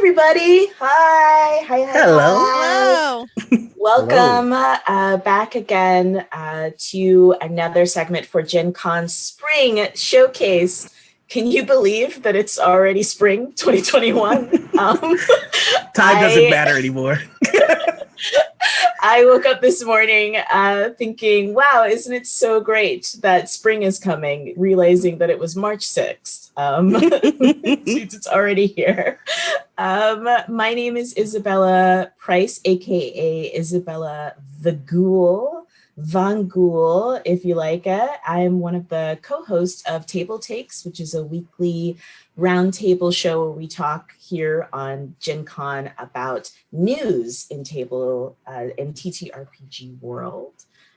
everybody. Hi. Hello. Hello. Welcome back again to another segment for Gen Con Spring Showcase. Can you believe that it's already spring 2021? Time doesn't matter anymore. I woke up this morning thinking, wow, isn't it so great that spring is coming, realizing that it was March 6th. It's already here. My name is Isabella Price, aka Isabella the Ghoul, Von Ghoul, if you like it. I'm one of the co-hosts of Table Takes, which is a weekly roundtable show where we talk here on Gen Con about news in TTRPG world.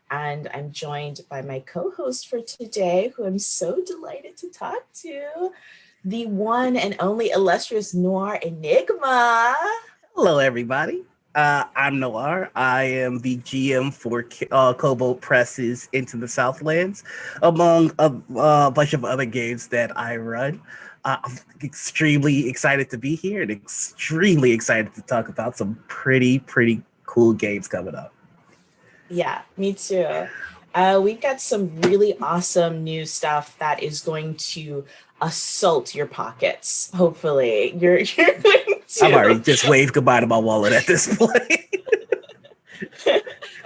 And I'm joined by my co-host for today, who I'm so delighted to talk to, the one and only illustrious Noir Enigma. Hello, everybody. I'm Noir. I am the GM for Cobalt Press's Into the Southlands, among a bunch of other games that I run. I'm extremely excited to be here and extremely excited to talk about some pretty cool games coming up. Yeah, me too. We've got some really awesome new stuff that is going to assault your pockets. Hopefully, you're going to. I've already just waved goodbye to my wallet at this point.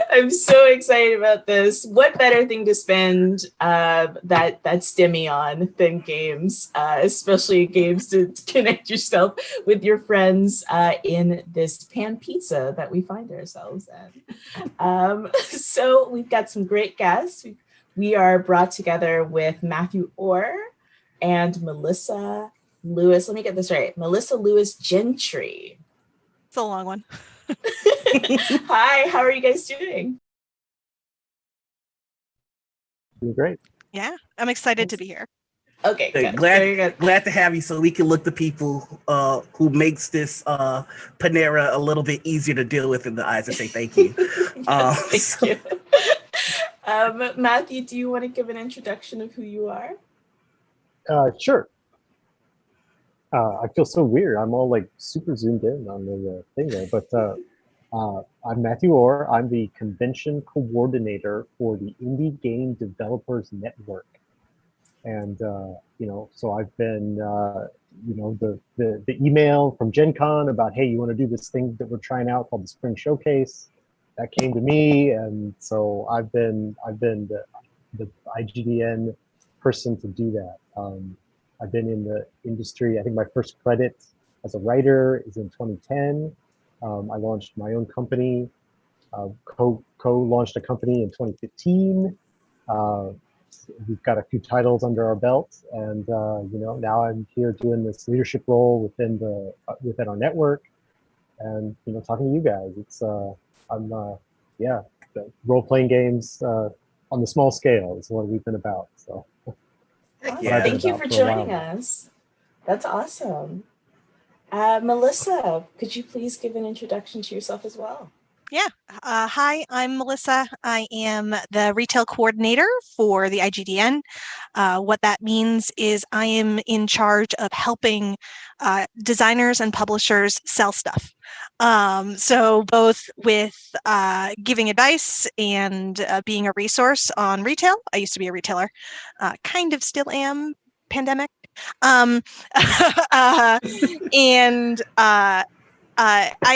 I'm so excited about this. What better thing to spend that stimmy on than games, especially games to connect yourself with your friends in this pan pizza that we find ourselves in. So we've got some great guests. We are brought together with Matthew Orr and Melissa Lewis. Let me get this right. Melissa Lewis-Gentry. It's a long one. Hi, how are you guys doing? Doing great. Yeah, I'm excited to be here. Okay, good. Glad to have you so we can look the people who makes this Panera a little bit easier to deal with in the eyes and say thank you. Yes, thank you. Matthew, do you want to give an introduction of who you are? Sure. I feel so weird. I'm all like super zoomed in on the thing there, but I'm Matthew Orr. I'm the convention coordinator for the Indie Game Developers Network. And, so I've been, the email from Gen Con about, hey, you want to do this thing that we're trying out called the Spring Showcase? That came to me. And so I've been the IGDN person to do that. I've been in the industry. I think my first credit as a writer is in 2010. I launched my own company, co-launched a company in 2015. We've got a few titles under our belt, and now I'm here doing this leadership role within our network, and talking to you guys. It's the role-playing games on the small scale is what we've been about. So Thank you for joining us. That's awesome. Melissa, could you please give an introduction to yourself as well? Yeah. Hi, I'm Melissa. I am the retail coordinator for the IGDN. What that means is I am in charge of helping designers and publishers sell stuff. So both with giving advice and being a resource on retail. I used to be a retailer, kind of still am, pandemic. I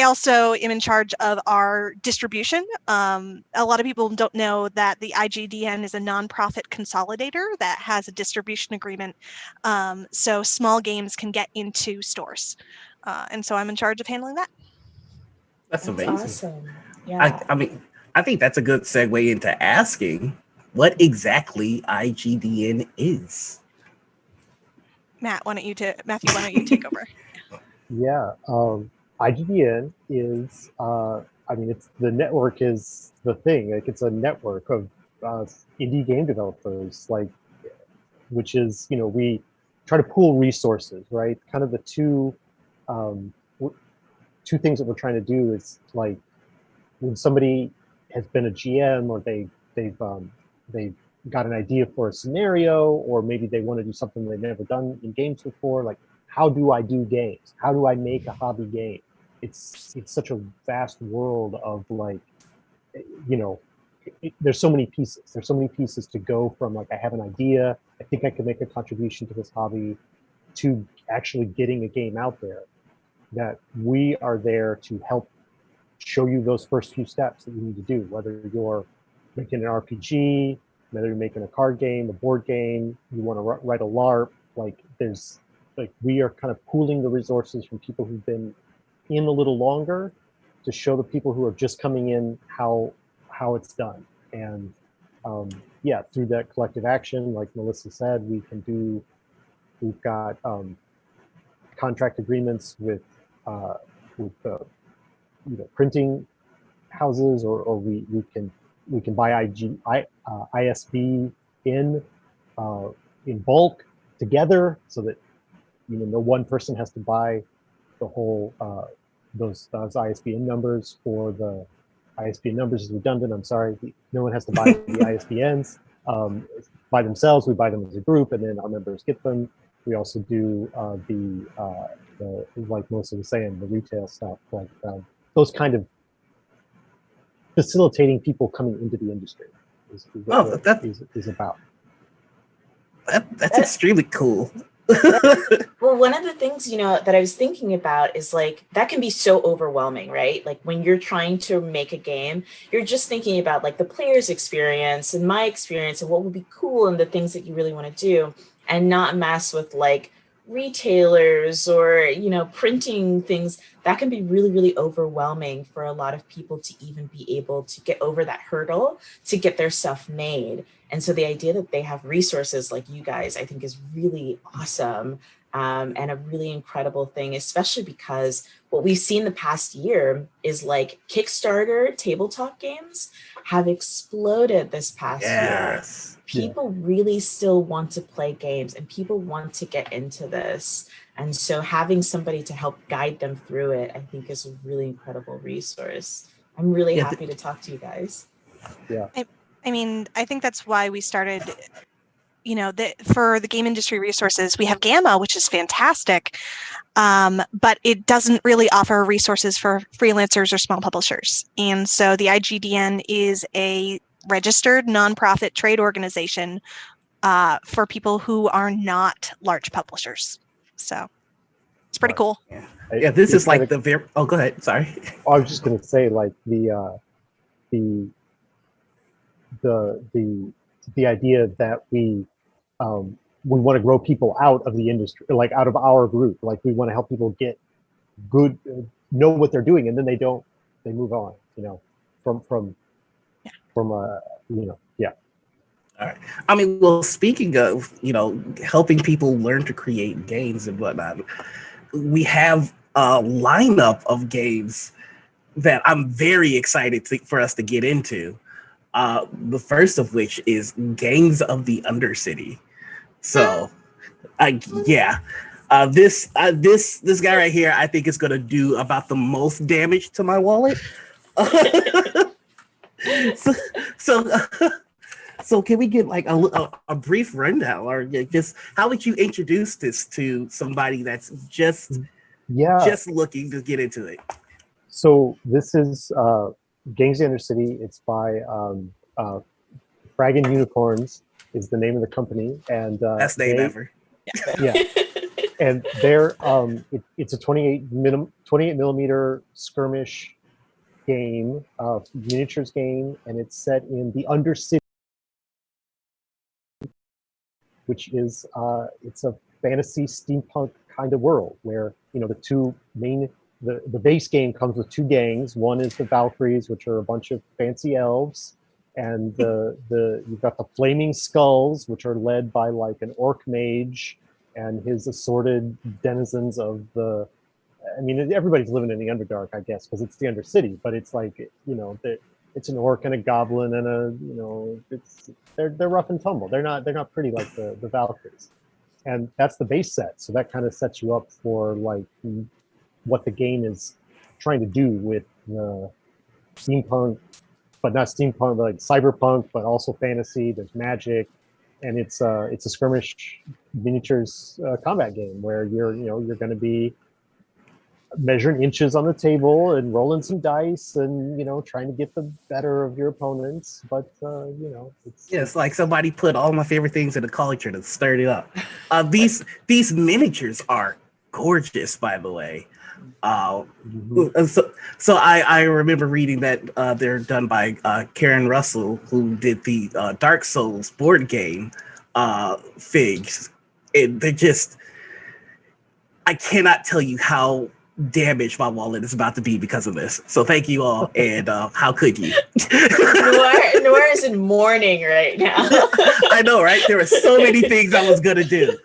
also am in charge of our distribution. A lot of people don't know that the IGDN is a nonprofit consolidator that has a distribution agreement, so small games can get into stores. And so I'm in charge of handling that. That's amazing. Awesome. Yeah. I think that's a good segue into asking what exactly IGDN is. Matthew, why don't you take over? Yeah. IGDN is, it's the network is the thing. Like it's a network of indie game developers, which is, we try to pool resources, right? Kind of the two things that we're trying to do is like when somebody has been a GM or they've got an idea for a scenario, or maybe they want to do something they've never done in games before, like how do I do games? How do I make a hobby game? It's such a vast world of like, you know, there's so many pieces. There's so many pieces to go from like I have an idea, I think I can make a contribution to this hobby, to actually getting a game out there. That we are there to help show you those first few steps that you need to do, whether you're making an RPG, whether you're making a card game, a board game, you want to write a LARP. Like there's like we are kind of pooling the resources from people who've been in a little longer to show the people who are just coming in how it's done. And yeah, through that collective action, like Melissa said, we've got contract agreements with printing houses, or we can buy ISB in bulk together, so that no one person has to buy the whole those ISBN numbers, or the ISBN numbers is redundant. I'm sorry, no one has to buy the ISBNs by themselves. We buy them as a group, and then our members get them. We also do the like Melissa was saying, the retail stuff, like those kind of facilitating people coming into the industry is about. That's extremely cool. Well, one of the things, that I was thinking about is like, that can be so overwhelming, right? Like when you're trying to make a game, you're just thinking about like the player's experience and my experience and what would be cool and the things that you really want to do, and not mess with like retailers or, printing things. That can be really, really overwhelming for a lot of people to even be able to get over that hurdle to get their stuff made. And so the idea that they have resources like you guys, I think is really awesome, and a really incredible thing, especially because what we've seen the past year is like Kickstarter tabletop games have exploded this past year. People really still want to play games, and people want to get into this. And so having somebody to help guide them through it, I think, is a really incredible resource. I'm really happy to talk to you guys. Yeah. I mean, I think that's why we started, for the game industry resources, we have Gamma, which is fantastic, but it doesn't really offer resources for freelancers or small publishers. And so the IGDN is a registered nonprofit trade organization for people who are not large publishers. So it's pretty cool. Yeah, this is like the very. Oh, go ahead. Sorry. I was just going to say, like the idea that we want to grow people out of the industry, like out of our group. Like we want to help people get good, know what they're doing, and then they move on. From yeah. All right. I mean, well, speaking of, helping people learn to create games and whatnot, we have a lineup of games that I'm very excited for us to get into. The first of which is Gangs of the Undercity. So, this guy right here, I think is going to do about the most damage to my wallet. So can we get like a brief rundown, or just how would you introduce this to somebody that's just looking to get into it? So this is Gangs of the Undercity. It's by Fraggin' Unicorns is the name of the company, and best name ever. Yeah, and they're it's a 28 millimeter skirmish game, miniatures game, and it's set in the Undercity, which is it's a fantasy steampunk kind of world where the base game comes with two gangs. One is the Valkyries, which are a bunch of fancy elves, and you've got the Flaming Skulls, which are led by like an orc mage and his assorted denizens of the. I mean, everybody's living in the Underdark, I guess, because it's the Undercity. But it's like it's an orc and a goblin and they're rough and tumble. They're not pretty like the Valkyries, and that's the base set. So that kind of sets you up for like what the game is trying to do with the steampunk, but not steampunk, but like cyberpunk, but also fantasy. There's magic, and it's a skirmish miniatures combat game where you're going to be measuring inches on the table and rolling some dice and trying to get the better of your opponents. But it's like somebody put all my favorite things in a culture to stir it up. These miniatures are gorgeous, by the way. So I remember reading that they're done by Karen Russell, who did the Dark Souls board game figs. They're just, I cannot tell you how damaged my wallet is about to be because of this. So thank you all, and how could you? Noir is in mourning right now. I know, right? There were so many things I was gonna do.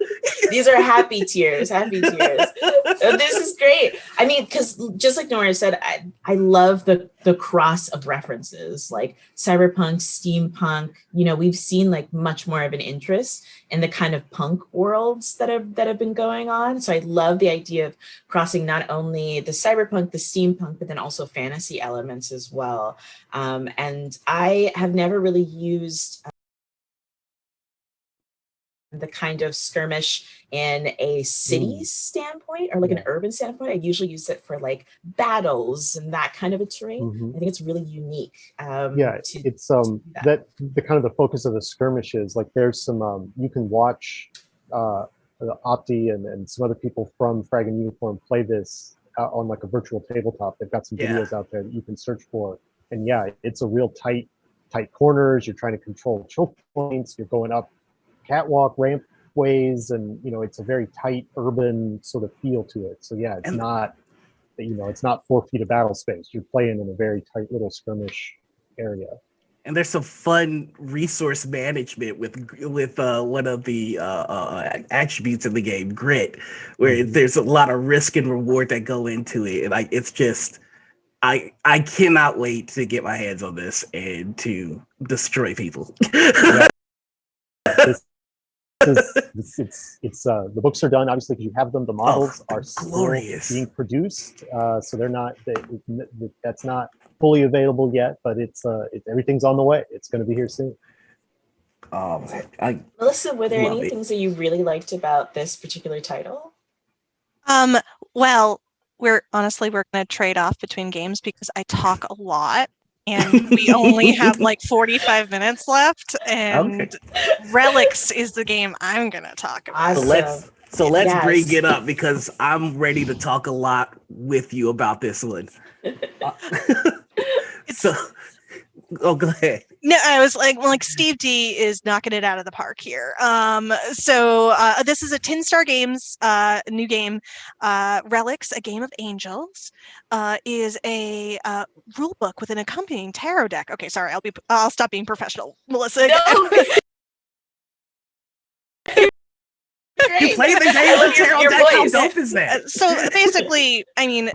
These are happy tears. This is great. I mean, because just like Noir said, I love the cross of references, like cyberpunk, steampunk. We've seen like much more of an interest in the kind of punk worlds that have been going on. So I love the idea of crossing not only the cyberpunk, the steampunk, but then also fantasy elements as well. And I have never really used the kind of skirmish in a city standpoint or like an urban standpoint. I usually use it for like battles and that kind of a terrain. I think it's really unique. It's that the kind of the focus of the skirmishes, like there's some you can watch Opti and some other people from Frag and Uniform play this on like a virtual tabletop. They've got some videos out there that you can search for, and it's a real tight corners. You're trying to control choke points. You're going up catwalk ramp ways, and it's a very tight urban sort of feel to it. So it's not it's not 4 feet of battle space. You're playing in a very tight little skirmish area. And there's some fun resource management with one of the attributes of the game, grit, where there's a lot of risk and reward that go into it, and it's just I cannot wait to get my hands on this and to destroy people. It's the books are done, obviously, because you have them. The models are glorious, being produced, so they're not. That's not fully available yet, but everything's on the way. It's going to be here soon. Melissa, were there any things that you really liked about this particular title? Well, we're going to trade off between games because I talk a lot. And we only have like 45 minutes left, and Relics is the game I'm gonna talk about. So let's bring it up because I'm ready to talk a lot with you about this one. Go ahead. No, I was like Steve D is knocking it out of the park here. So this is a 10 Star Games new game. Relics, a Game of Angels, is a rule book with an accompanying tarot deck. Okay, sorry, I'll stop being professional, Melissa. No. You played the game with tarot deck. How dope is that? So basically, I mean,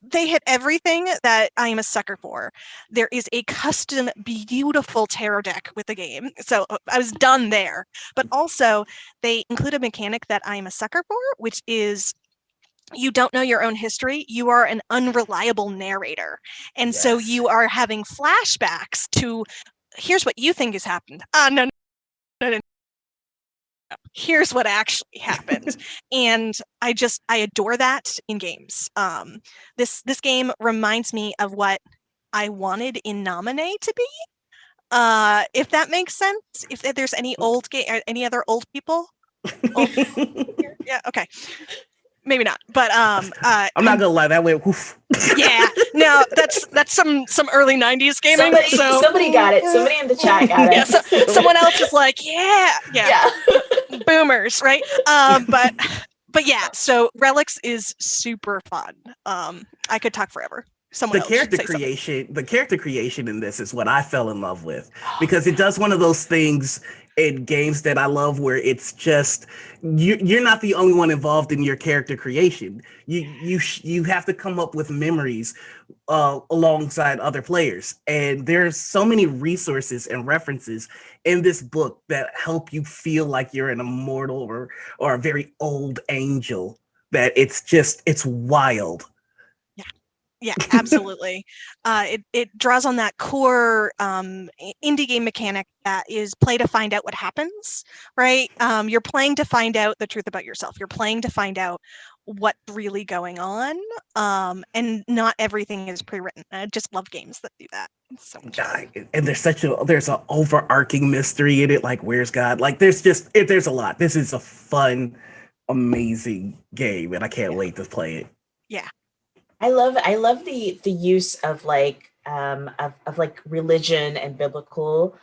they hit everything that I am a sucker for. There is a custom, beautiful tarot deck with the game. So I was done there. But also, they include a mechanic that I am a sucker for, which is you don't know your own history. You are an unreliable narrator. And so you are having flashbacks to, here's what you think has happened. No. Here's what actually happened. And I adore that in games. This game reminds me of what I wanted in Nominee to be. If that makes sense. If there's any old game or any other old people. Yeah, okay. Maybe not, but I'm not gonna lie, that went woof. Yeah, no, that's some early '90s gaming. Somebody got it. Somebody in the chat got it. Yeah, someone else is like, yeah. Boomers, right? But yeah. So Relics is super fun. I could talk forever. The character creation in this is what I fell in love with, because it does one of those things in games that I love where it's just you're not the only one involved in your character creation. You have to come up with memories alongside other players, and there's so many resources and references in this book that help you feel like you're an immortal or a very old angel. That it's wild. Yeah, absolutely. It draws on that core indie game mechanic that is play to find out what happens, right? You're playing to find out the truth about yourself. You're playing to find out what's really going on, and not everything is pre-written. I just love games that do that. It's so much fun. And there's an overarching mystery in it, like where's God? Like there's a lot. This is a fun, amazing game, and I can't wait to play it. Yeah. I love the use of like of like religion and biblical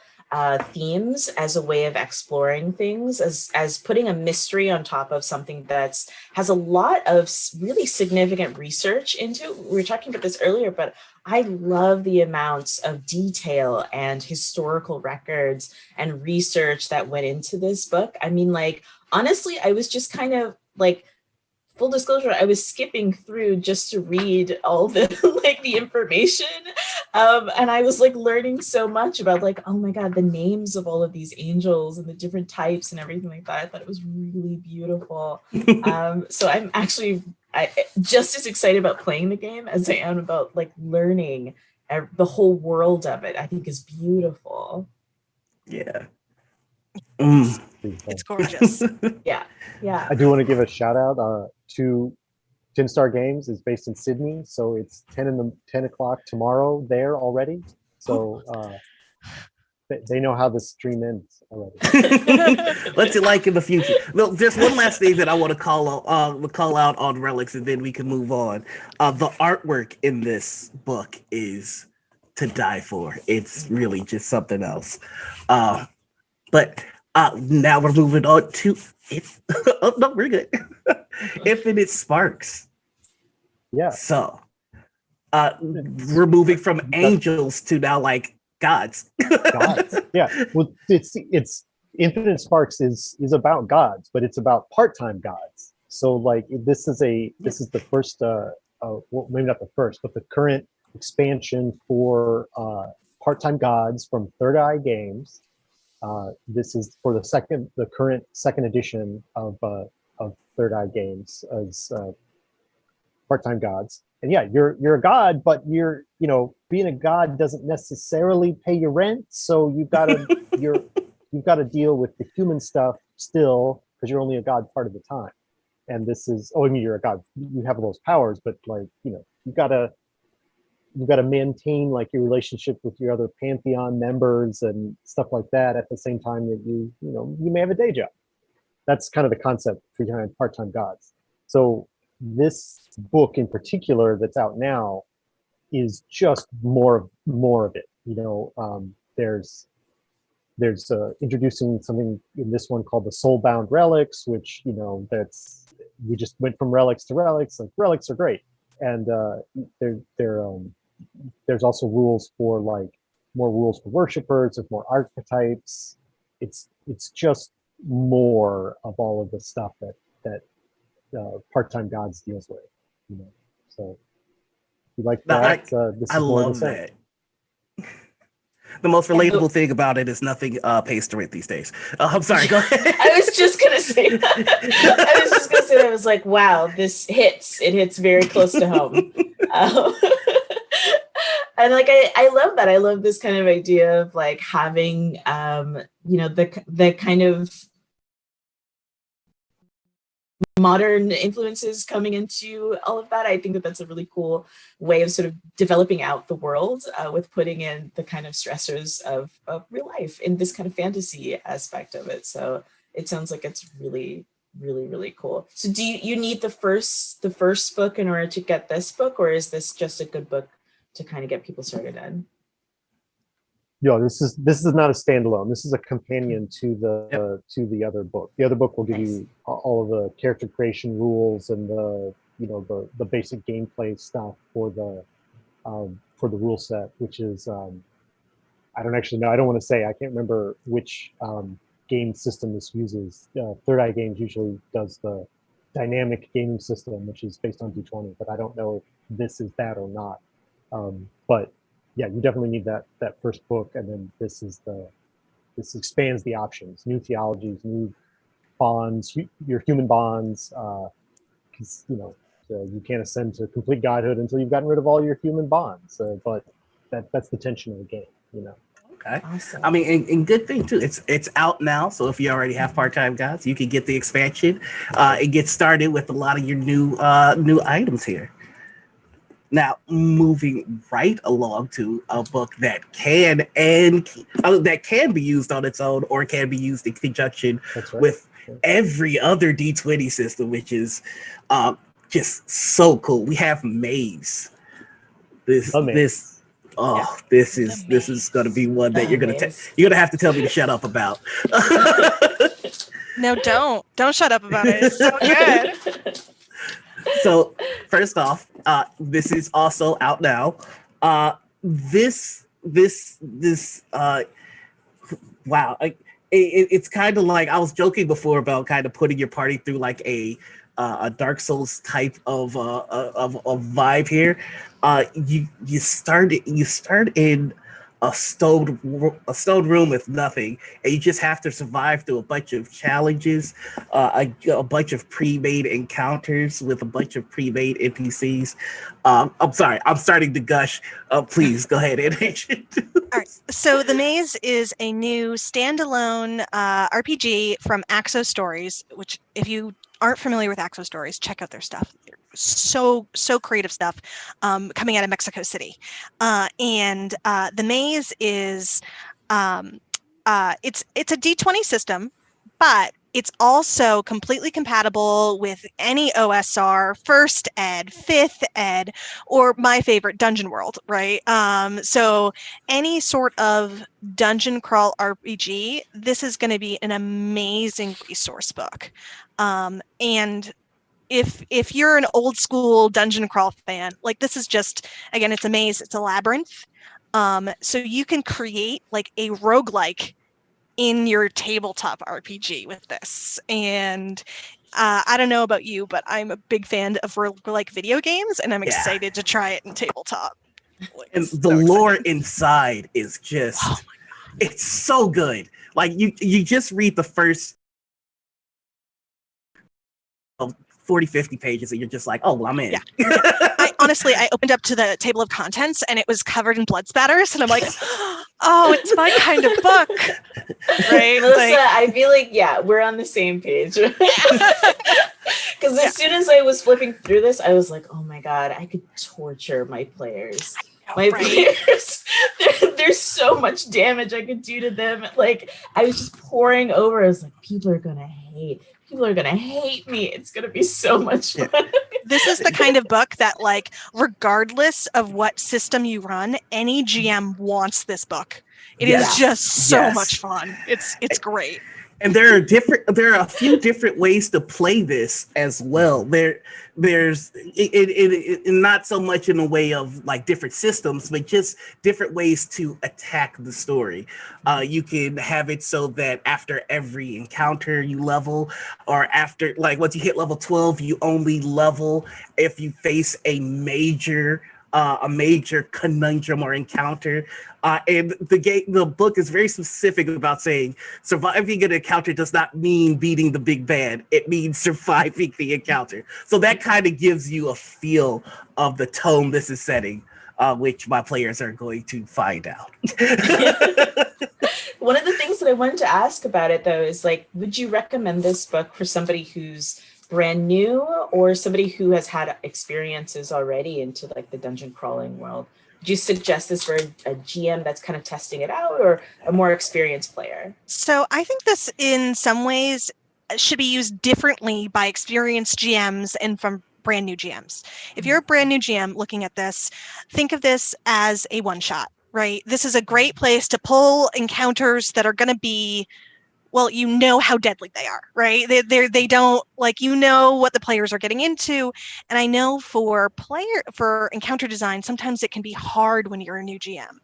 themes as a way of exploring things, as putting a mystery on top of something that's has a lot of really significant research into. We were talking about this earlier, but I love the amounts of detail and historical records and research that went into this book. I mean, like, honestly, I was just kind of like, full disclosure, I was skipping through just to read all the like the information, and I was like learning so much about like, oh my god, the names of all of these angels and the different types and everything like that. I thought it was really beautiful. So I'm actually just as excited about playing the game as I am about like learning the whole world of it. I think is beautiful. Yeah. It's gorgeous. Yeah. I do want to give a shout out to Tin Star Games. Is based in Sydney, so it's 10 o'clock tomorrow there already. So they know how the stream ends already. What's it like in the future? Well, just one last thing that I want to call out on Relics, and then we can move on. The artwork in this book is to die for. It's really just something else. But now we're moving on to if oh no, we're good. Infinite Sparks. Yeah. So we're moving from angels to now like gods. Gods. Yeah. Well, it's Infinite Sparks is about gods, but it's about part-time gods. So like this is the first well, maybe not the first, but the current expansion for part-time gods from Third Eye Games. This is for the current second edition of Third Eye Games as part-time gods. And yeah, you're a god, but being a god doesn't necessarily pay your rent. So you've got to deal with the human stuff still because you're only a god part of the time. And this is, I mean, you're a god, you have those powers, but like you've got to maintain like your relationship with your other pantheon members and stuff like that at the same time that you may have a day job. That's kind of the concept for part-time gods. So this book in particular that's out now is just more of it. There's introducing something in this one called the Soulbound Relics, which we just went from relics to relics. Like relics are great, and there's also rules for like more rules for worshipers, there's more archetypes. It's just more of all of the stuff that part-time gods deals with. So if you like that, this is I more love the same. that. The most relatable thing about it is nothing pays to rent these days. I'm sorry, go ahead. I was just gonna say that. I was like, wow, this hits. It hits very close to home. And like I love that. I love this kind of idea of like having the kind of modern influences coming into all of that. I think that that's a really cool way of sort of developing out the world with putting in the kind of stressors of real life in this kind of fantasy aspect of it. So it sounds like it's really, really, really cool. So do you need the first book in order to get this book, or is this just a good book to kind of get people started in? This is not a standalone. This is a companion to the other book. The other book will give you all of the character creation rules and the basic gameplay stuff for the rule set, which is I don't actually know. I don't want to say. I can't remember which game system this uses. Third Eye Games usually does the dynamic gaming system, which is based on D20, but I don't know if this is that or not. But yeah, you definitely need that first book, and then this expands the options, new theologies, new bonds, your human bonds, because You can't ascend to complete godhood until you've gotten rid of all your human bonds. But that's the tension of the game, you know. Okay. Awesome. I mean, and good thing too. It's out now, so if you already have part-time guys, you can get the expansion and get started with a lot of your new items here. Now, moving right along to a book that can be used on its own or can be used in conjunction with every other D20 system, which is just so cool. We have Maze. This is going to be one that you're gonna have to tell me to shut up about. No, don't shut up about it. It's so good. So first off, this is also out now. Wow, it's kind of like I was joking before about kind of putting your party through like a Dark Souls type of vibe here. You start in a stone room with nothing, and you just have to survive through a bunch of challenges, a bunch of pre-made encounters with a bunch of pre-made NPCs. I'm sorry, I'm starting to gush. Please go ahead and All right. So The Maze is a new standalone RPG from Axo Stories, which if you aren't familiar with Axo Stories, check out their stuff. They're so creative stuff coming out of Mexico City. And The Maze is it's a D20 system, but it's also completely compatible with any OSR, first ed, fifth ed, or my favorite, Dungeon World, right? So any sort of dungeon crawl RPG, this is going to be an amazing resource book. And if you're an old school dungeon crawl fan, like this is just, again, it's a maze, it's a labyrinth. So you can create like a roguelike in your tabletop RPG with this. And I don't know about you, but I'm a big fan of roguelike video games, and I'm excited to try it in tabletop. Like, and the lore inside is just, it's so good. Like you just read the first 40, 50 pages and you're just like, oh, well, I'm in. Yeah. I opened up to the table of contents and it was covered in blood spatters, and I'm like, oh, it's my kind of book. Right? Melissa, I feel like, we're on the same page. Because as soon as I was flipping through this, I was like, oh my God, I could torture my players. Players, there's so much damage I could do to them. Like, I was just pouring over. I was like, people are going to hate me. It's going to be so much fun. This is the kind of book that, like, regardless of what system you run, any GM wants this book. It is just so much fun. It's great. And there are a few different ways to play this as well. There's not so much in the way of like different systems, but just different ways to attack the story. You can have it so that after every encounter you level, or after, like, once you hit level 12, you only level if you face a major conundrum or encounter. And the book is very specific about saying surviving an encounter does not mean beating the big bad. It means surviving the encounter. So that kind of gives you a feel of the tone this is setting, which my players are going to find out. One of the things that I wanted to ask about it, though, is like, would you recommend this book for somebody who's brand new or somebody who has had experiences already into like the dungeon crawling world? Would you suggest this for a GM that's kind of testing it out, or a more experienced player? So I think this in some ways should be used differently by experienced GMs and from brand new GMs. If you're a brand new GM looking at this, think of this as a one shot, right? This is a great place to pull encounters that are going to be, well, you know how deadly they are, right? They don't, like, you know what the players are getting into. And I know for encounter design, sometimes it can be hard when you're a new GM.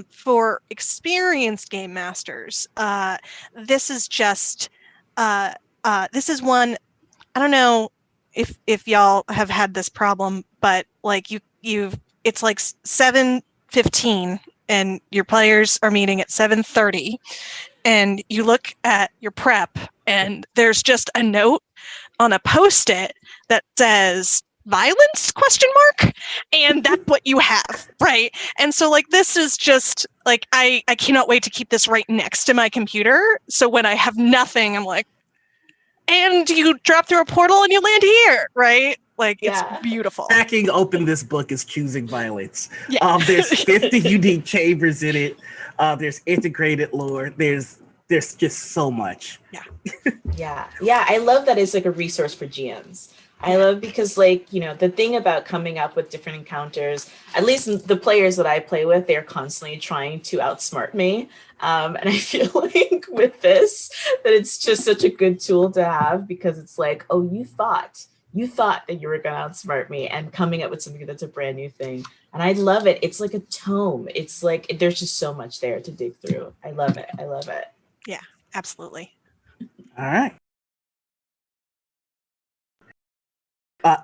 For experienced game masters, this is just, this is one, I don't know if y'all have had this problem, but like it's like 7:15 and your players are meeting at 7:30. And you look at your prep and there's just a note on a Post-it that says, violence ? And that's what you have, right? And so like this is just like I cannot wait to keep this right next to my computer. So when I have nothing, I'm like, and you drop through a portal and you land here, right? Like it's beautiful. Cracking open this book is choosing violence. Yeah. There's 50 unique chambers in it. There's integrated lore. There's just so much. Yeah. I love that it's like a resource for GMs. I love because like, you know, the thing about coming up with different encounters, at least the players that I play with, they're constantly trying to outsmart me. And I feel like with this, that it's just such a good tool to have because it's like, oh, you thought that you were going to outsmart me and coming up with something that's a brand new thing. And I love it. It's like a tome. It's like, there's just so much there to dig through. I love it. Yeah, absolutely. All right.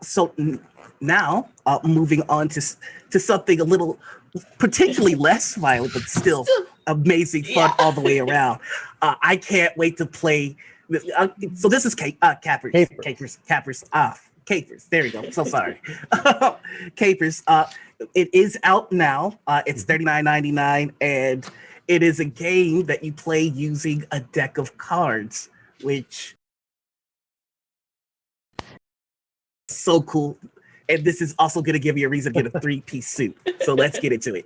So now, moving on to something a little potentially less violent, but still amazing fun all the way around. I can't wait to play. So this is Capers. Capers. There you go. So sorry. Capers. It is out now. It's $39.99, and it is a game that you play using a deck of cards, which so cool. And this is also going to give you a reason to get a 3-piece suit. So let's get into it.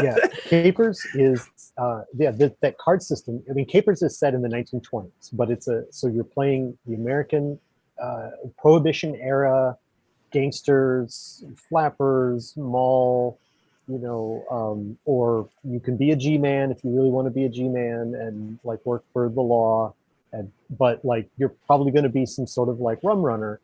Yeah, Capers is that card system. I mean, Capers is set in the 1920s, but so you're playing the American Prohibition era gangsters, flappers, mall, or you can be a G-man if you really want to be a G-man and like work for the law, but like you're probably going to be some sort of like rum runner.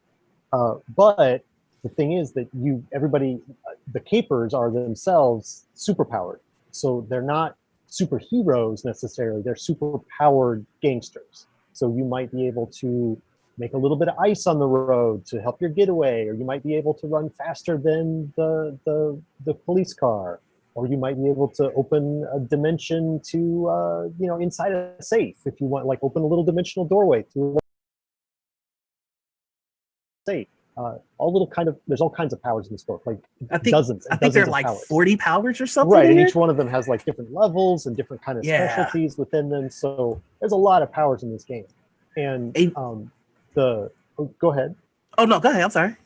But the thing is that the Capers are themselves superpowered. So they're not superheroes necessarily, they're superpowered gangsters. So you might be able to make a little bit of ice on the road to help your getaway, or you might be able to run faster than the police car, or you might be able to open a dimension to, inside a safe if you want, like open a little dimensional doorway through safe. There's all kinds of powers in this book, like I think dozens. I think there are like powers. 40 powers or something. Right, and each one of them has like different levels and different kind of Yeah. specialties within them. So there's a lot of powers in this game. And go ahead. Oh no, go ahead. I'm sorry.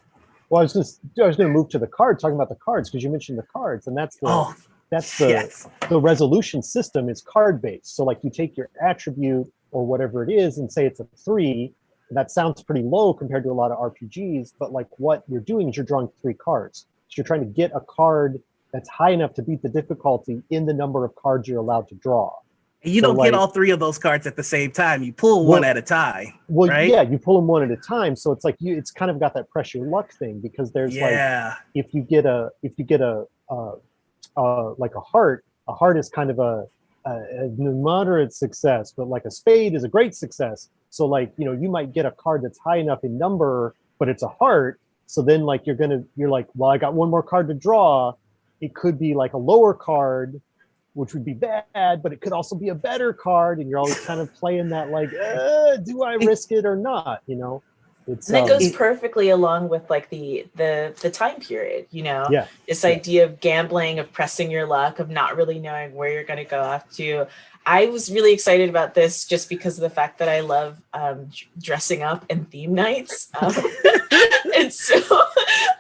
Well, I was gonna move to the cards, talking about the cards, because you mentioned the cards, and that's the resolution system is card based. So like you take your attribute or whatever it is and say it's a 3. That sounds pretty low compared to a lot of RPGs, but like what you're doing is you're drawing 3 cards. So you're trying to get a card that's high enough to beat the difficulty in the number of cards you're allowed to draw. And you don't get all 3 of those cards at the same time. You pull one at a time. Well, right? Yeah, you pull them one at a time. So it's like it's kind of got that pressure luck thing, because there's like if you get a heart is kind of a moderate success, but like a spade is a great success. So like, you might get a card that's high enough in number, but it's a heart. So then like you're like, well, I got one more card to draw. It could be like a lower card, which would be bad, but it could also be a better card. And you're always kind of playing that like, do I risk it or not? It's, and it goes perfectly along with like the time period, this idea of gambling, of pressing your luck, of not really knowing where you're going to go off to. I was really excited about this just because of the fact that I love dressing up and theme nights. And so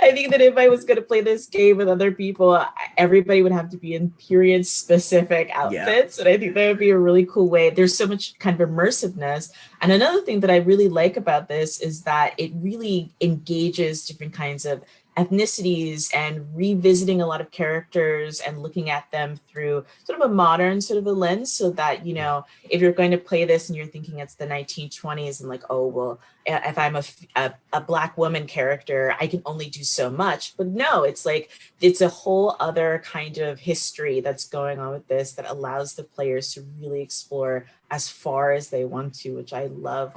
I think that if I was going to play this game with other people, everybody would have to be in period specific outfits. And I think that would be a really cool way. There's so much kind of immersiveness. And another thing that I really like about this is that it really engages different kinds of ethnicities and revisiting a lot of characters and looking at them through sort of a modern sort of a lens, so that, if you're going to play this and you're thinking it's the 1920s and like, oh, well, if I'm a Black woman character, I can only do so much. But no, it's like, it's a whole other kind of history that's going on with this that allows the players to really explore as far as they want to, which I love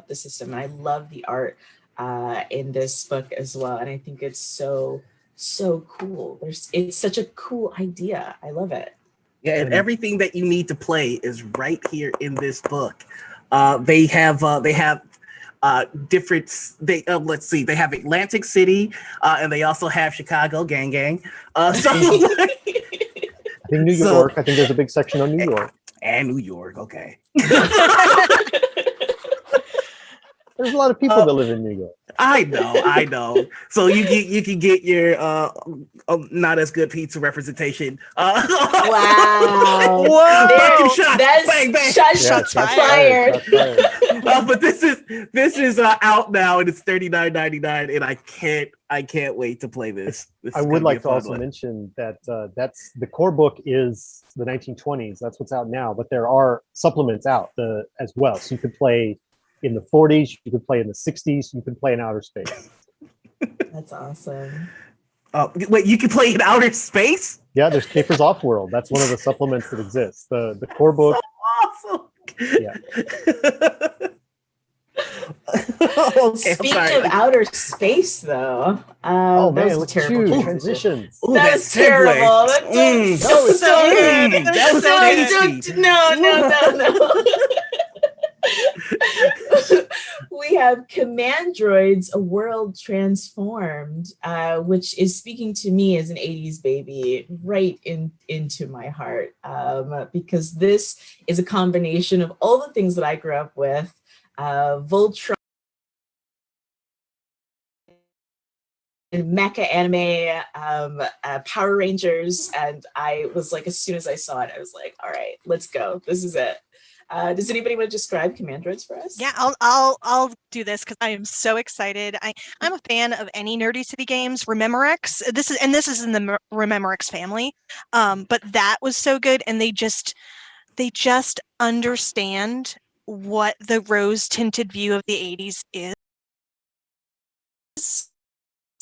the system. And I love the art in this book as well, and I think it's so cool. It's such a cool idea. I love it. Yeah, and everything that you need to play is right here in this book. They have different. They let's see, they have Atlantic City, and they also have Chicago Gang Gang. So I think New So- York. I think there's a big section on New York. and New York, okay. There's a lot of people that live in New York. I know. So you can get your not as good pizza representation. Wow. Whoa! Bucket shots, That's bang bang. Shots Shots fired. Shots fired. But this is out now and it's $39.99 and I can't wait to play this. I would like to also mention that that's the core book is the 1920s. That's what's out now, but there are supplements out as well. So you could play in the 40s, you could play in the 60s, you can play in outer space. That's awesome. Wait, you can play in outer space? Yeah, there's Capers Offworld. That's one of the supplements that exists. The core book. So awesome. Yeah. Okay, Speaking of outer space, though, Oh that man, was a look at terrible you! transition. Transitions. Ooh, That that was terrible. segue. That was so good. That was nasty. No. We have Commandroids, A World Transformed, which is speaking to me as an 80s baby right into my heart, because this is a combination of all the things that I grew up with, Voltron, mecha anime, Power Rangers, and I was like, as soon as I saw it, I was like, all right, let's go. This is it. Does anybody want to describe Commandroids for us? Yeah, I'll do this because I am so excited. I'm a fan of any Nerdy City games. Rememorex, this is in the Rememorex family, but that was so good, and they just understand what the rose tinted view of the 80s is.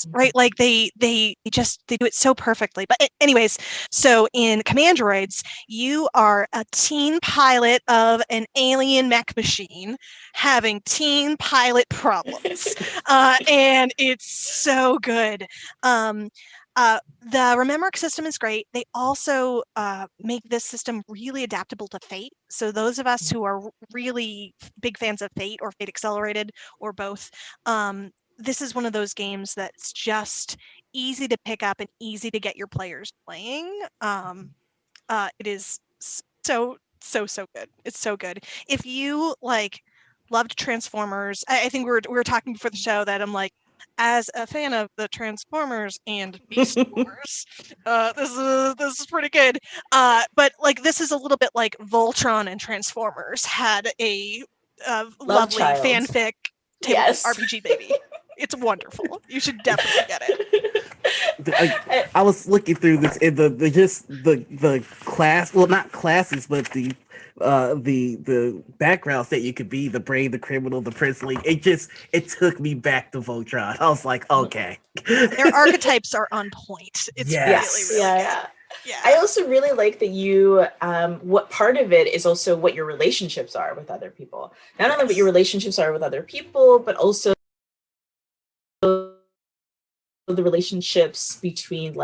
Right, like they do it so perfectly. But anyways, so in Commandroids, you are a teen pilot of an alien mech machine having teen pilot problems, and it's so good. The Rememorex system is great. They also make this system really adaptable to Fate. So those of us who are really big fans of Fate or Fate Accelerated or both, this is one of those games that's just easy to pick up and easy to get your players playing. It is so good. It's so good. If you loved Transformers, I think we were talking before the show that I'm like, as a fan of the Transformers and Beast Wars, this is pretty good. But this is a little bit like Voltron and Transformers had a lovely fanfic tabletop RPG baby. It's wonderful. You should definitely get it. I was looking through this in the class, well, not classes, but the backgrounds that you could be, the brave, the criminal, the princely. It took me back to Voltron. I was like, okay. Their archetypes are on point. It's really good. Yeah. I also really like that you, what part of it is also what your relationships are with other people. Not only what your relationships are with other people, but also the relationships between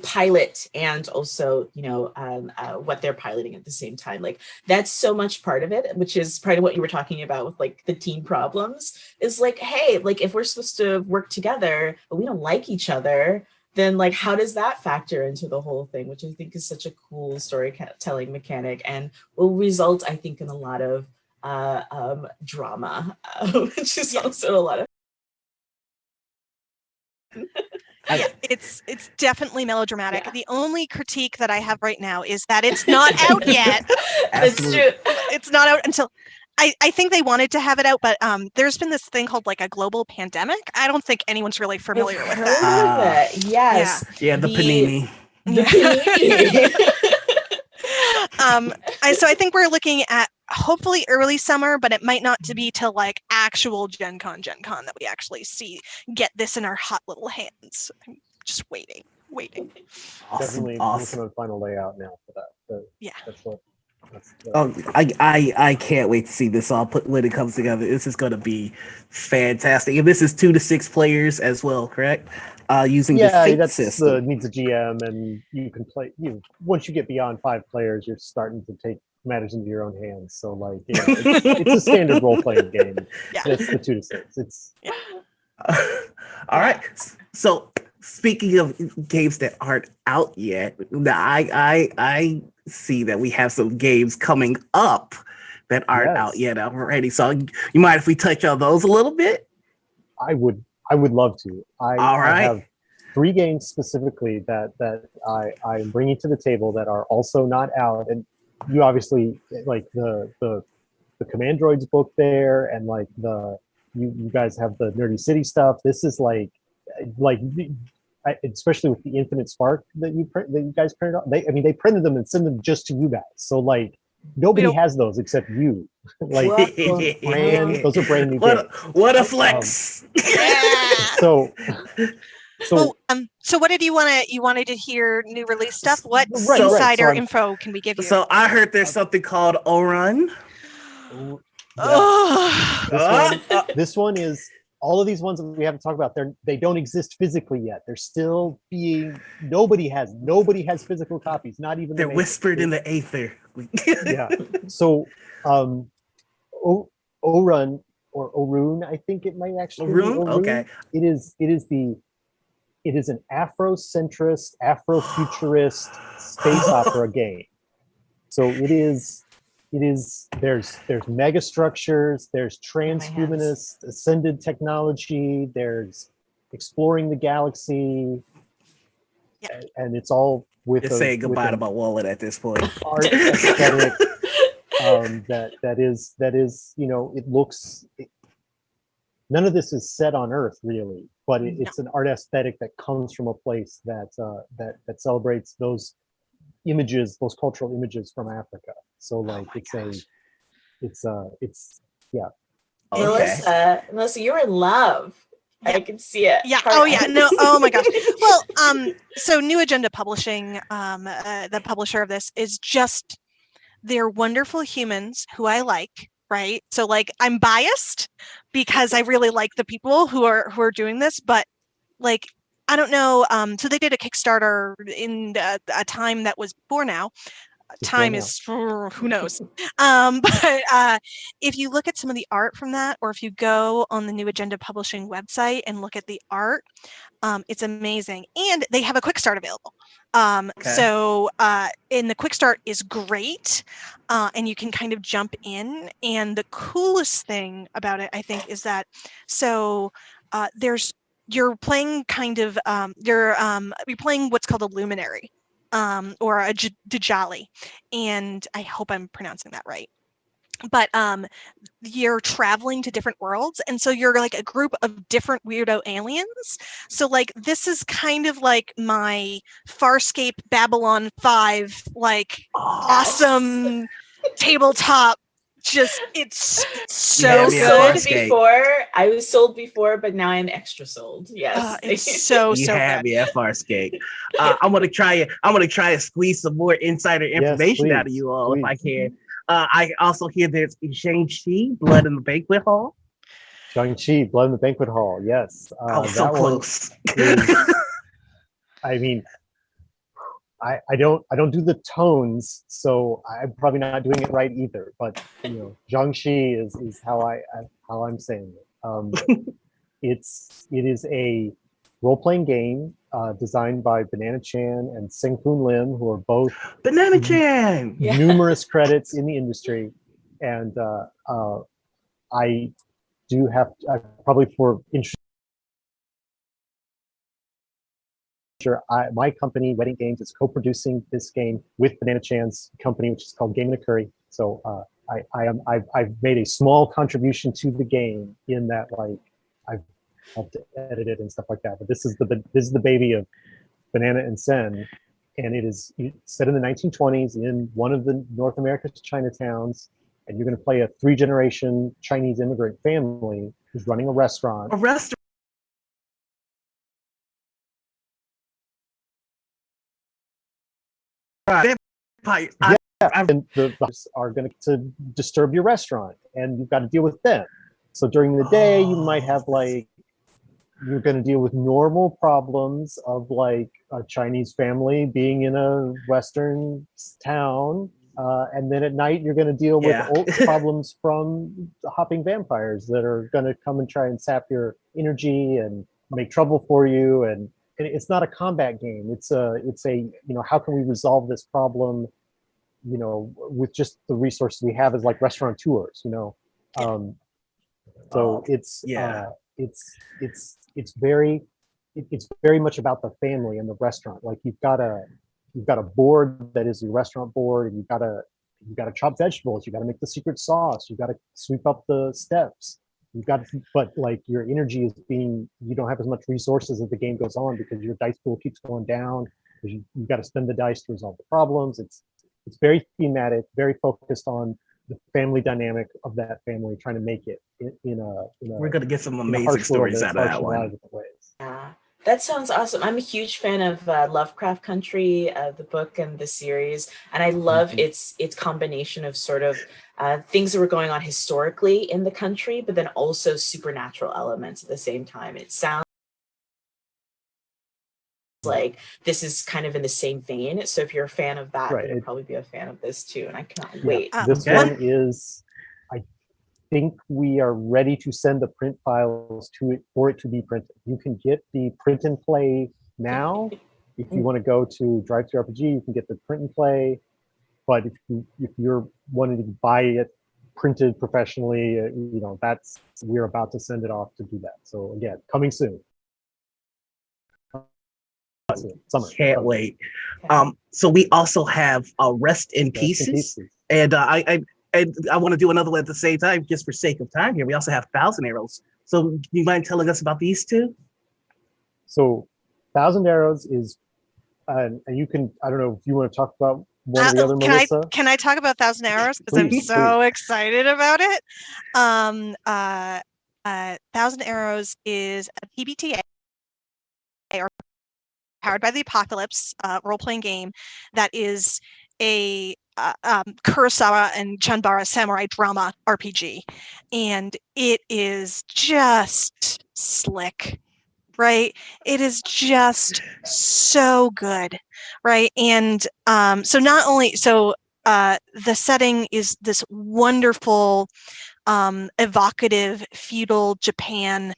pilot and also what they're piloting at the same time. That's so much part of it, which is part of what you were talking about with the teen problems, is hey, if we're supposed to work together but we don't like each other, then how does that factor into the whole thing, which I think is such a cool storytelling mechanic and will result, I think, in a lot of drama, which is also a lot of yeah, it's definitely melodramatic. Yeah. The only critique that I have right now is that it's not out yet. That's true. It's not out until I think they wanted to have it out, but there's been this thing called a global pandemic. I don't think anyone's really familiar with that. Yes. Yeah, the panini. The panini. So I think we're looking at hopefully early summer, but it might not to be till actual Gen Con that we actually get this in our hot little hands. I'm just waiting. Definitely working on final layout now for that. So yeah. I can't wait to see this all when it comes together. This is going to be fantastic. And this is 2 to 6 players as well, correct? using the Yeah, fate that's system. needs a GM, and you can play. Once you get beyond 5 players, you're starting to take matters into your own hands. So, like, it's a standard role playing game. Yeah. That's the 2 to 6. It's All right. So speaking of games that aren't out yet, I see that we have some games coming up that aren't out yet already. So you mind if we touch on those a little bit? I would love to. All right. I have 3 games specifically that I'm bringing to the table that are also not out, and you obviously like the Commandroids book there, and like you guys have the Nerdy City stuff. This is like especially with the Infinite Spark that you guys printed out. They printed them and sent them just to you guys. So like nobody has those except you. Like those are brand new games. What a flex! So what did you wanted to hear new release stuff? What Right, insider so info can we give you? So I heard there's something called O-Run. This one is all of these ones that we haven't talked about. They don't exist physically yet. They're still being. Nobody has physical copies. Not even they're whispered in the aether. Yeah. So, O-Run or Orun, I think it might actually be Orun? Okay. It is an Afrocentrist, Afrofuturist space opera game. So it is there's mega structures, there's transhumanist ascended technology, there's exploring the galaxy, and it's all with saying goodbye to my wallet at this point. Art aesthetic that is it looks. None of this is set on Earth really, but it's an art aesthetic that comes from a place that celebrates those images, those cultural images from Africa. So like it's yeah. Okay. Melissa, you're in love. Yeah. I can see it. Yeah. Oh yeah. No. Oh my gosh. Well, so New Agenda Publishing, the publisher of this, is just, they're wonderful humans who I like. Right. So like I'm biased because I really like the people who are doing this, but like I don't know. So they did a Kickstarter in a time that was before now. Time is who knows. But if you look at some of the art from that, or if you go on the New Agenda Publishing website and look at the art, it's amazing. And they have a quick start available. So and the quick start is great, and you can kind of jump in. And the coolest thing about it, I think, is that you're playing kind of you're playing what's called a luminary. Or a Djali, and I hope I'm pronouncing that right. But you're traveling to different worlds, and so you're like a group of different weirdo aliens. So like this is kind of like my Farscape Babylon 5 awesome tabletop. Just it's so good. I was sold before, but now I'm extra sold. Yes, it's so you had me at Farscape. I'm gonna try to squeeze some more insider information out of you all if I can. I also hear there's Shang-Chi, Blood in the Banquet Hall. Shang-Chi, Blood in the Banquet Hall. Yes, so close. I mean, I don't do the tones, so I'm probably not doing it right either. But Jiangxi is how I'm saying it. It is a role-playing game designed by Banana Chan and Seng-Poon Lim, who are both Banana Chan numerous credits in the industry, and I do have probably for interest. My company, Wedding Games, is co-producing this game with Banana Chan's company, which is called Game and a Curry. So I've made a small contribution to the game in that, like, I've helped to edit it and stuff like that. But this is the baby of Banana and Sen, and it is set in the 1920s in one of the North America's Chinatowns, and you're going to play a 3-generation Chinese immigrant family who's running a restaurant. And the are going to disturb your restaurant, and you've got to deal with them. So during the day, you might have like you're going to deal with normal problems of like a Chinese family being in a Western town. And then at night, you're going to deal with old problems from hopping vampires that are going to come and try and sap your energy and make trouble for you. And it's not a combat game. It's a, how can we resolve this problem, with just the resources we have as like restaurateurs, so it's very much about the family and the restaurant. Like you've got a board that is your restaurant board, and you've got to chop vegetables, you got to make the secret sauce, you got to sweep up the steps, but like your energy is you don't have as much resources as the game goes on because your dice pool keeps going down because you've got to spend the dice to resolve the problems. It's very thematic, very focused on the family dynamic of that family trying to make it in a we're gonna get some amazing stories out of that one. Yeah, that sounds awesome. I'm a huge fan of Lovecraft Country, the book and the series, and I love its combination of sort of things that were going on historically in the country, but then also supernatural elements at the same time. It sounds like this is kind of in the same vein. So if you're a fan of that, then you'll probably be a fan of this too. And I cannot wait. This one is, I think we are ready to send the print files to it for it to be printed. You can get the print and play now. If you want to go to Drive Thru RPG, you can get the print and play. But if you're wanting to buy it printed professionally, we're about to send it off to do that. So again, coming soon. Summer. Can't wait. So we also have Rest in Pieces. And I want to do another one at the same time, just for sake of time here. We also have Thousand Arrows. So you mind telling us about these two? So Thousand Arrows is, and you can, I don't know if you want to talk about one or the other, Melissa. Can I talk about Thousand Arrows? Because I'm so excited about it. Thousand Arrows is a PBTA, or Powered by the Apocalypse role-playing game that is a Kurosawa and Chanbara samurai drama RPG, and it is just slick, right? It is just so good, right? And so not only the setting is this wonderful evocative feudal Japan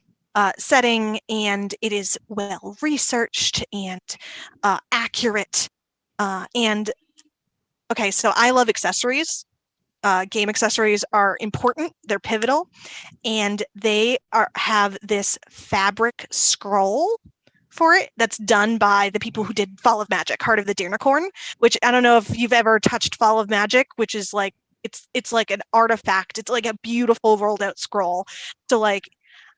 setting, and it is well researched and accurate. And okay, so I love accessories. Game accessories are important; they're pivotal, and they have this fabric scroll for it that's done by the people who did Fall of Magic, Heart of the Deernicorn. Which I don't know if you've ever touched Fall of Magic, which is like it's like an artifact. It's like a beautiful rolled out scroll. So like,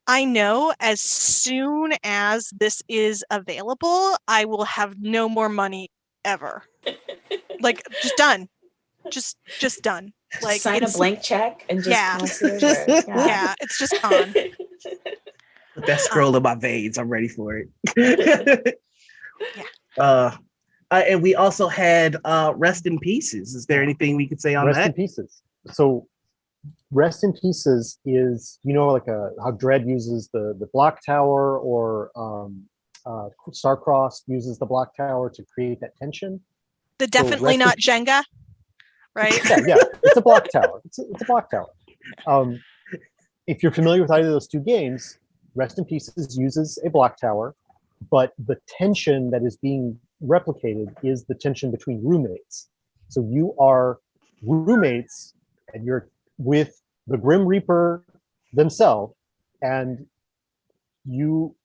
I know as soon as this is available, I will have no more money ever. Like, just done. Just done. Like, sign a blank check and just pass it over. Yeah, it's just gone. Put that scroll in my veins. I'm ready for it. And we also had Rest in Pieces. Is there anything we could say on that? Rest in Pieces. So Rest in Pieces is, like how Dread uses the block tower, or Starcrossed uses the block tower to create that tension. Definitely not Jenga, right? Yeah, it's a block tower. It's a block tower. If you're familiar with either of those two games, Rest in Pieces uses a block tower, but the tension that is being replicated is the tension between roommates. So you are roommates, and you're with the Grim Reaper themselves, and you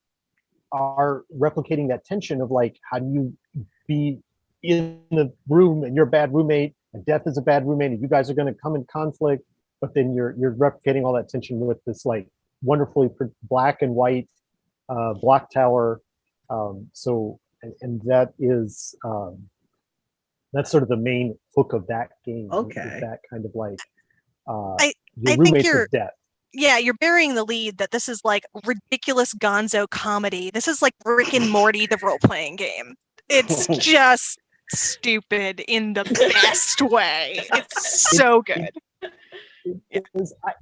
are replicating that tension of like, how do you be in the room and you're a bad roommate, and Death is a bad roommate, and you guys are going to come in conflict, but then you're replicating all that tension with this like wonderfully black and white block tower. And that is that's sort of the main hook of that game. Okay. That kind of like I roommates think you're with Death. Yeah, you're burying the lead that this is like ridiculous gonzo comedy. This is like Rick and Morty, the role-playing game. It's just stupid in the best way. It's so good.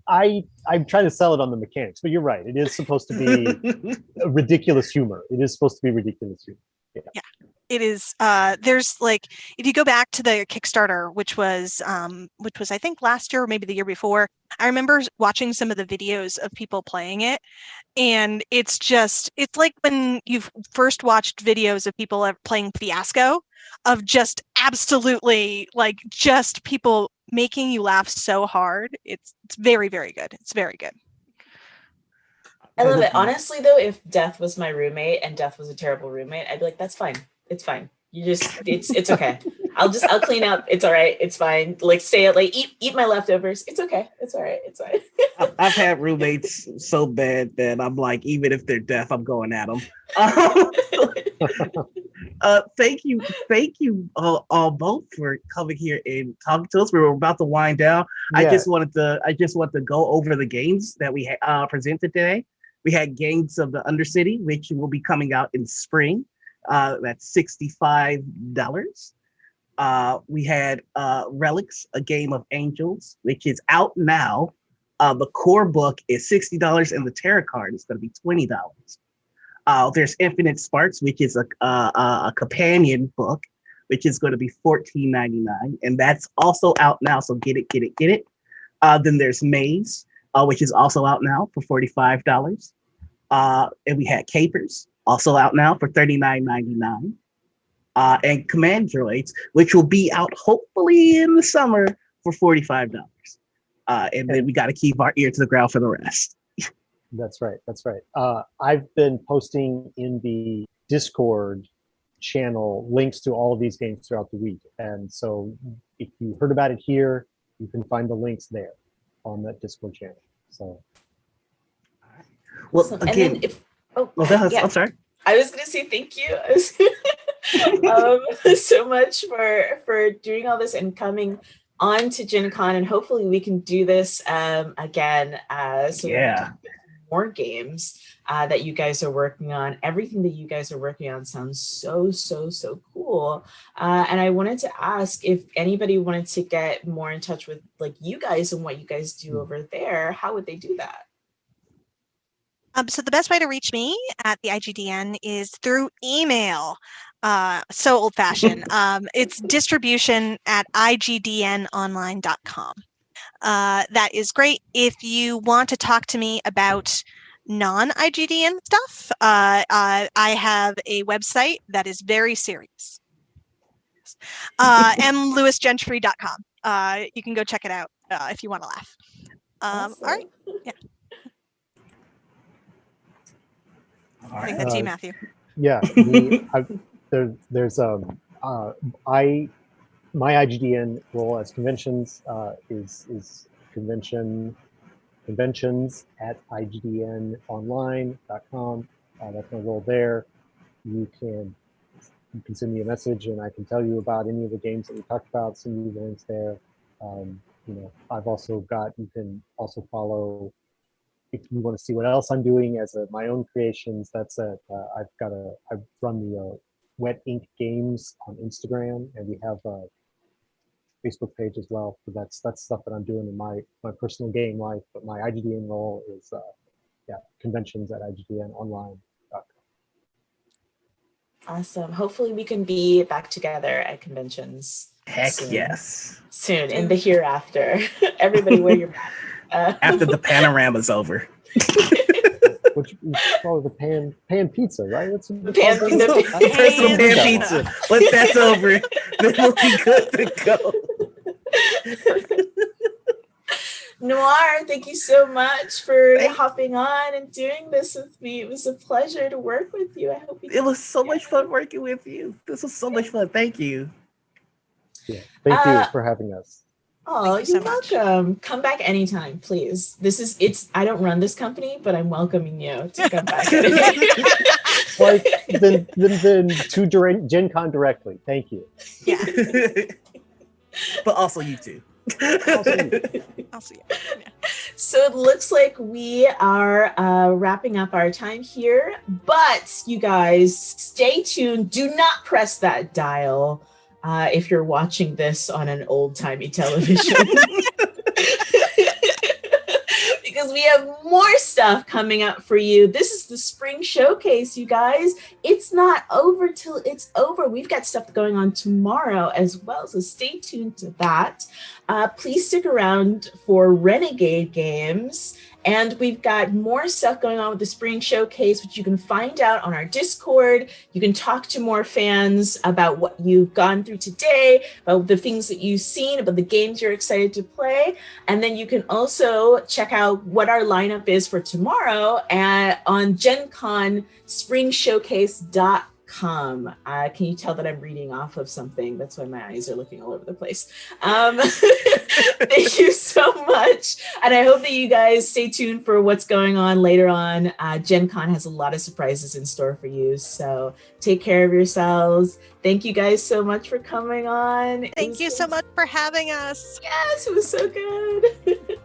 I'm trying to sell it on the mechanics, but you're right. It is supposed to be a ridiculous humor. It is supposed to be ridiculous humor. Yeah, it is. There's like, if you go back to the Kickstarter, which was I think last year or maybe the year before, I remember watching some of the videos of people playing it, and it's like when you've first watched videos of people playing Fiasco, of just absolutely like just people making you laugh so hard. It's very, very good. It's very good. I love it. Honestly, though, if Death was my roommate and Death was a terrible roommate, I'd be like, that's fine. It's fine. It's okay. I'll clean up. It's all right. It's fine. Like stay out late, eat my leftovers. It's okay. It's all right. It's fine. I've had roommates so bad that I'm like, even if they're deaf, I'm going at them. Thank you all both for coming here and talking to us. We were about to wind down. Yeah. I just wanted to go over the games that we presented today. We had games of the Undercity, which will be coming out in spring. That's $65. We had Relics, a game of angels, which is out now. The core book is $60, and the tarot card is going to be $20. There's Infinite Sparks, which is a companion book, which is going to be $14.99, and that's also out now. So get it. Then there's Maze, which is also out now for $45. And we had Capers, also out now for $39.99. And Commandroids, which will be out hopefully in the summer for $45. And then we got to keep our ear to the ground for the rest. That's right. I've been posting in the Discord channel links to all of these games throughout the week. And so if you heard about it here, you can find the links there on that Discord channel. So. Well, again, I'm sorry. I was going to say thank you so much for doing all this and coming on to Gen Con, and hopefully we can do this again. More games that you guys are working on. Everything that you guys are working on sounds so cool. And I wanted to ask if anybody wanted to get more in touch with like you guys and what you guys do over there, how would they do that? So the best way to reach me at the IGDN is through email. So old-fashioned. It's distribution@igdnonline.com. That is great. If you want to talk to me about non-IGDN stuff, I have a website that is very serious. Lewis-Gentry.com. You can go check it out if you want to laugh. Awesome. All right. Yeah. I think that's you, Matthew. Yeah, my IGDN role as conventions is conventions at igdnonline.com. That's my role there. You can send me a message and I can tell you about any of the games that we talked about, send you the links there. I've also got, you can also follow, if you want to see what else I'm doing as my own creations, that's I run the Wet Ink Games on Instagram, and we have a Facebook page as well. So that's stuff that I'm doing in my personal game life. But my IGDN role is conventions at igdnonline.com. Awesome. Hopefully we can be back together at conventions. Heck yes. Soon in the hereafter. Everybody wear your mask. After the panorama's over. Which is called the pan pizza, right? What's the pan pizza. Once that's over, then we'll be good to go. Noir, thank you so much for hopping on and doing this with me. It was a pleasure to work with you. I hope it was so much fun working with you. This was so much fun. Thank you. Yeah, thank you for having us. Oh, you're welcome. Come back anytime, please. I don't run this company, but I'm welcoming you to come back. then to Gen Con directly. Thank you. Yeah. But also you too. Also, yeah. So it looks like we are wrapping up our time here, but you guys stay tuned. Do not press that dial. If you're watching this on an old-timey television. because we have more stuff coming up for you. This is the spring showcase, you guys. It's not over till it's over. We've got stuff going on tomorrow as well, so stay tuned to that. Please stick around for Renegade Games. And we've got more stuff going on with the Spring Showcase, which you can find out on our Discord. You can talk to more fans about what you've gone through today, about the things that you've seen, about the games you're excited to play. And then you can also check out what our lineup is for tomorrow on Gen Con springshowcase.com. Can you tell that I'm reading off of something? That's why my eyes are looking all over the place. Thank you so much. And I hope that you guys stay tuned for what's going on later on. Gen Con has a lot of surprises in store for you. So take care of yourselves. Thank you guys so much for coming on. Thank you so much for having us. Yes, it was so good.